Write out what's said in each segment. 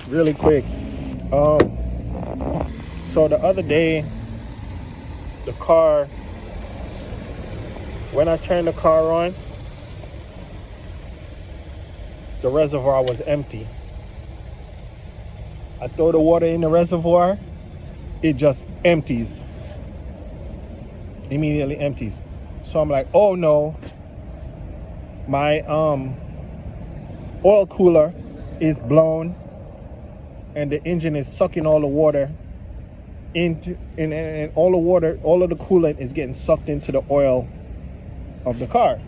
really quick. So the other day, the car, when I turned the car on, the reservoir was empty. I throw the water in the reservoir, it just empties. Immediately empties. So I'm like, oh no, my oil cooler is blown and the engine is sucking all the water into, and all the water, all of the coolant is getting sucked into the oil of the car.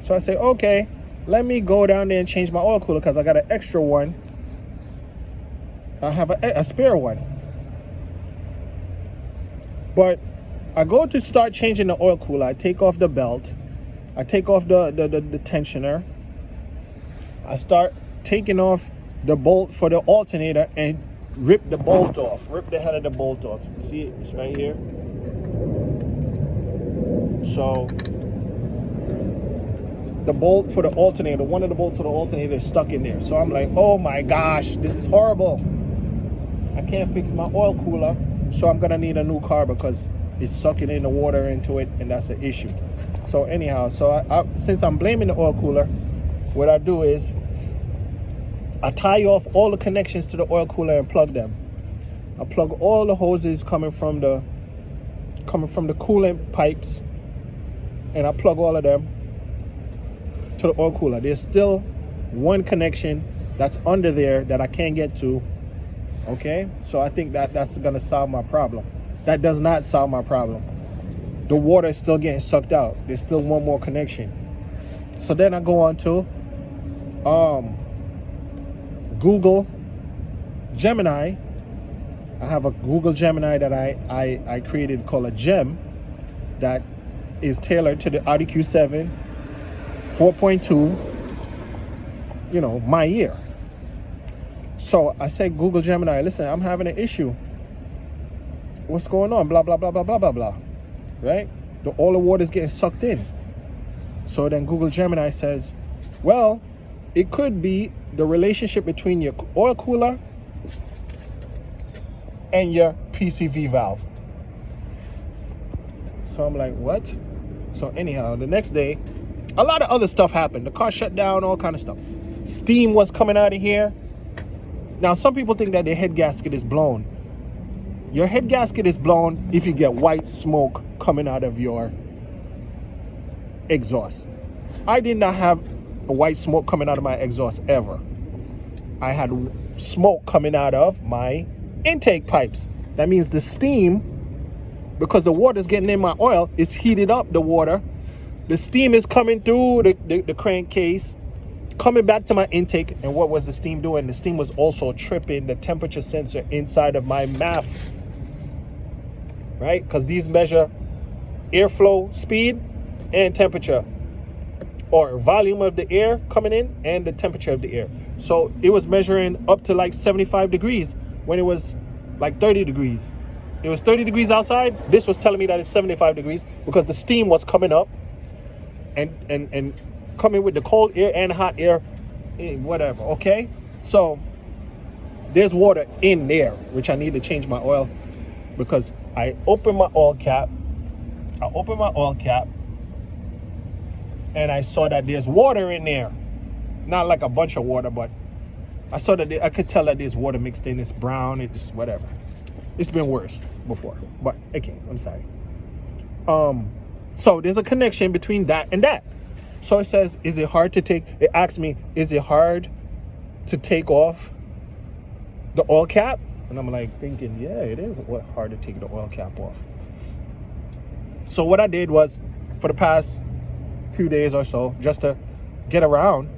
So I say, okay, let me go down there and change my oil cooler because I got an extra one. I have a spare one. But I go to start changing the oil cooler. I take off the belt. I take off the tensioner. I start taking off the bolt for the alternator and rip the bolt off. Rip the head of the bolt off. See it? It's right here. So the bolt for the alternator, one of the bolts for the alternator is stuck in there. So I'm like, oh my gosh, this is horrible. I can't fix my oil cooler, so I'm gonna need a new car because it's sucking in the water into it, and that's an issue. So anyhow, so since I'm blaming the oil cooler, what I do is I tie off all the connections to the oil cooler and plug them. I plug all the hoses coming from the coolant pipes, and I plug all of them to the oil cooler. There's still one connection that's under there that I can't get to. Okay, so I think that's gonna solve my problem. That does not solve my problem. The water is still getting sucked out. There's still one more connection. So then I go on to Google Gemini. I have a Google Gemini that I created called a gem that is tailored to the Audi Q7 4.2, you know, my year. So I say, Google Gemini, listen, I'm having an issue. What's going on? Blah, blah, blah, blah, blah, blah, blah. Right? All the water is getting sucked in. So then Google Gemini says, well, it could be the relationship between your oil cooler and your PCV valve. So I'm like, what? So anyhow, the next day, a lot of other stuff happened. The car shut down, all kind of stuff. Steam was coming out of here. Now, some people think that the head gasket is blown. Your head gasket is blown if you get white smoke coming out of your exhaust. I did not have a white smoke coming out of my exhaust ever. I had smoke coming out of my intake pipes. That means the steam, because the water is getting in my oil, is heated up the water. The steam is coming through the crankcase, coming back to my intake. And what was the steam doing? The steam was also tripping the temperature sensor inside of my MAF, right? Because these measure airflow speed and temperature, or volume of the air coming in and the temperature of the air. So it was measuring up to like 75 degrees when it was like 30 degrees. It was 30 degrees outside. This was telling me that it's 75 degrees because the steam was coming up and coming with the cold air and hot air, whatever, okay? So there's water in there, which I need to change my oil because I opened my oil cap. And I saw that there's water in there. Not like a bunch of water, but I saw that I could tell that there's water mixed in. It's brown, it's whatever. It's been worse before, but okay, I'm sorry. So there's a connection between that and that. So it says, is it hard to take, it asks me, is it hard to take off the oil cap? And I'm like thinking, yeah, it is hard to take the oil cap off. So what I did was, for the past few days or so, just to get around,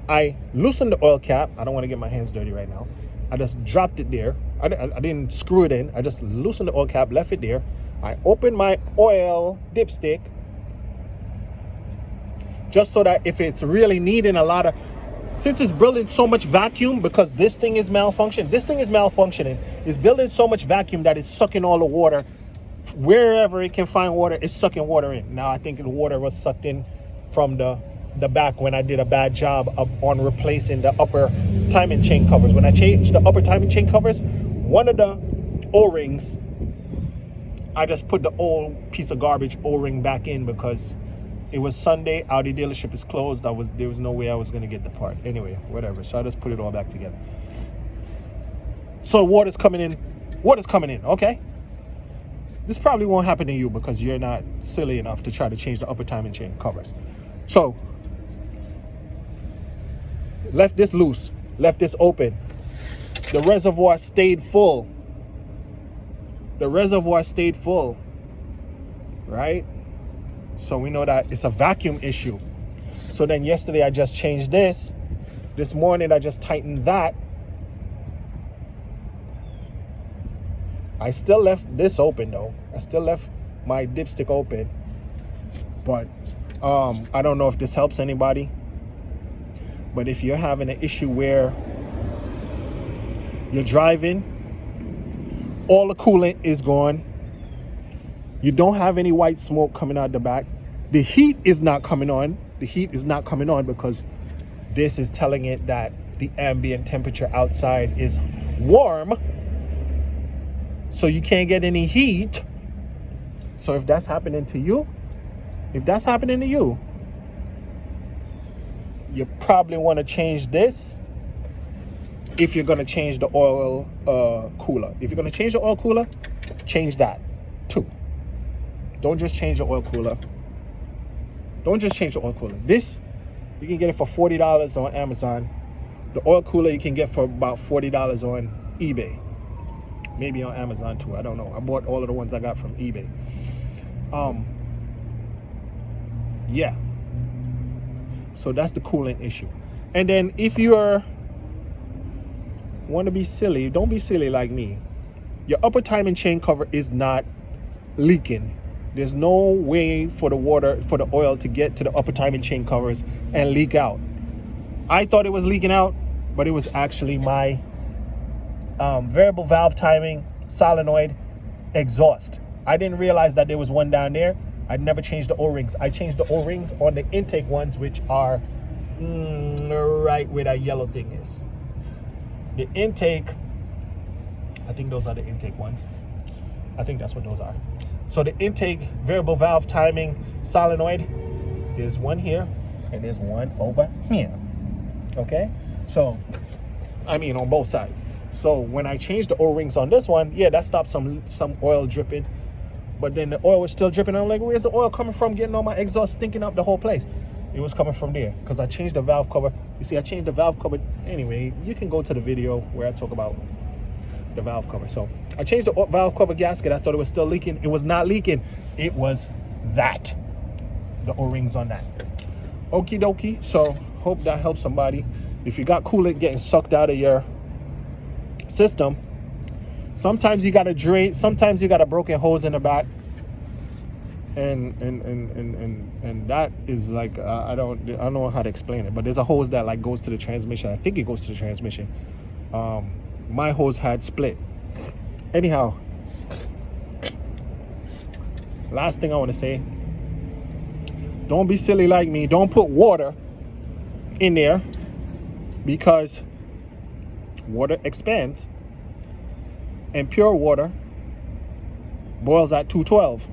I loosened the oil cap. I don't want to get my hands dirty right now. I just dropped it there. I didn't screw it in. I just loosened the oil cap, left it there. I opened my oil dipstick just so that if it's really needing a lot of, since it's building so much vacuum, because this thing is malfunctioning, it's building so much vacuum that it's sucking all the water. Wherever it can find water, it's sucking water in. Now I think the water was sucked in from the the back when I did a bad job on replacing the upper timing chain covers. When I changed the upper timing chain covers, one of the O-rings, I just put the old piece of garbage O-ring back in because it was Sunday, Audi dealership is closed. There was no way I was gonna get the part. Anyway, whatever. So I just put it all back together. So water's coming in. Water's coming in, okay? This probably won't happen to you because you're not silly enough to try to change the upper timing chain covers. So, left this loose, left this open. The reservoir stayed full. The reservoir stayed full, right? So we know that it's a vacuum issue. So then yesterday I just changed this. This morning I just tightened that. I still left this open though. I still left my dipstick open. But I don't know if this helps anybody. But if you're having an issue where you're driving, all the coolant is gone, you don't have any white smoke coming out the back, the heat is not coming on. The heat is not coming on because this is telling it that the ambient temperature outside is warm. So you can't get any heat. So if that's happening to you, you probably want to change this if you're going to change the oil cooler. If you're going to change the oil cooler, change that too. Don't just change the oil cooler. Don't just change the oil cooler. This, you can get it for $40 on Amazon. The oil cooler you can get for about $40 on eBay. Maybe on Amazon too, I don't know. I bought all of the ones I got from eBay. Yeah. So that's the coolant issue. And then if you're want to be silly, don't be silly like me. Your upper timing chain cover is not leaking. There's no way for the water, for the oil to get to the upper timing chain covers and leak out. I thought it was leaking out, but it was actually my variable valve timing solenoid exhaust. I didn't realize that there was one down there. I'd never changed the O-rings. I changed the O-rings on the intake ones, which are right where that yellow thing is. The intake, I think those are the intake ones. I think that's what those are. So the intake variable valve timing solenoid, there's one here and there's one over here. Okay? So, I mean on both sides. So when I changed the O-rings on this one, yeah, that stopped some oil dripping. But then the oil was still dripping. I'm like, where's the oil coming from? Getting all my exhaust stinking up the whole place. It was coming from there because I changed the valve cover. You see, I changed the valve cover. Anyway, you can go to the video where I talk about the valve cover. So I changed the valve cover gasket. I thought it was still leaking. It was not leaking. It was that. The O-rings on that. Okie dokie. So hope that helps somebody. If you got coolant getting sucked out of your system, sometimes you got a drain, sometimes you got a broken hose in the back, and that is like I don't know how to explain it, but there's a hose that like goes to the transmission. I think it goes to the transmission. My hose had split. Anyhow, last thing I want to say, don't be silly like me. Don't put water in there because water expands. And pure water boils at 212.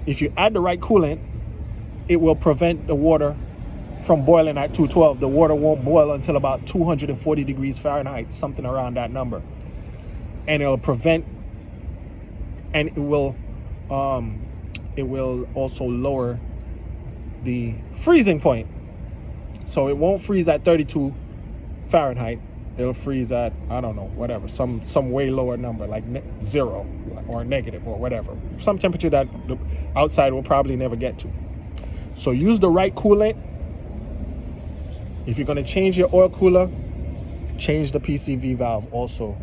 If you add the right coolant, it will prevent the water from boiling at 212. The water won't boil until about 240 degrees Fahrenheit, something around that number. And it'll prevent, and it will also lower the freezing point. So it won't freeze at 32 Fahrenheit. It'll freeze at, I don't know, whatever, some way lower number, like 0 or negative or whatever. Some temperature that the outside will probably never get to. So use the right coolant. If you're going to change your oil cooler, change the PCV valve also.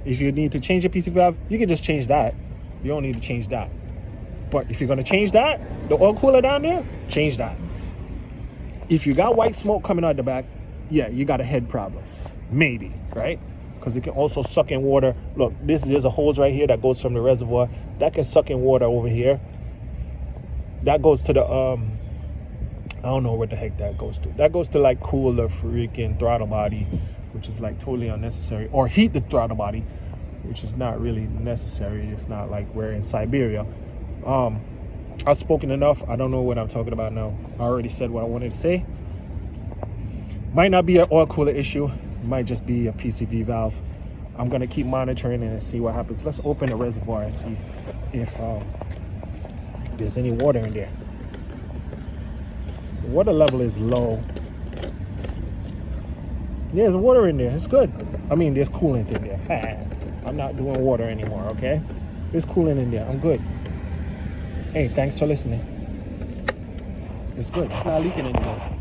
If you need to change your PCV valve, you can just change that. You don't need to change that. But if you're going to change that, the oil cooler down there, change that. If you got white smoke coming out the back, yeah, you got a head problem. Maybe, right? Because it can also suck in water. Look, there's a hose right here that goes from the reservoir that can suck in water over here. that goes to the I don't know what the heck that goes to. That goes to like cool the freaking throttle body, which is like totally unnecessary, or heat the throttle body, which is not really necessary. It's not like we're in Siberia. I've spoken enough. I don't know what I'm talking about now. I already said what I wanted to say. Might not be an oil cooler issue. It might just be a PCV valve. I'm gonna keep monitoring and see what happens. Let's open the reservoir and see if there's any water in there. The water level is low. Yeah, there's water in there. It's good. I mean, there's coolant in there. I'm not doing water anymore, okay? There's coolant in there. I'm good. Hey, thanks for listening. It's good. It's not leaking anymore.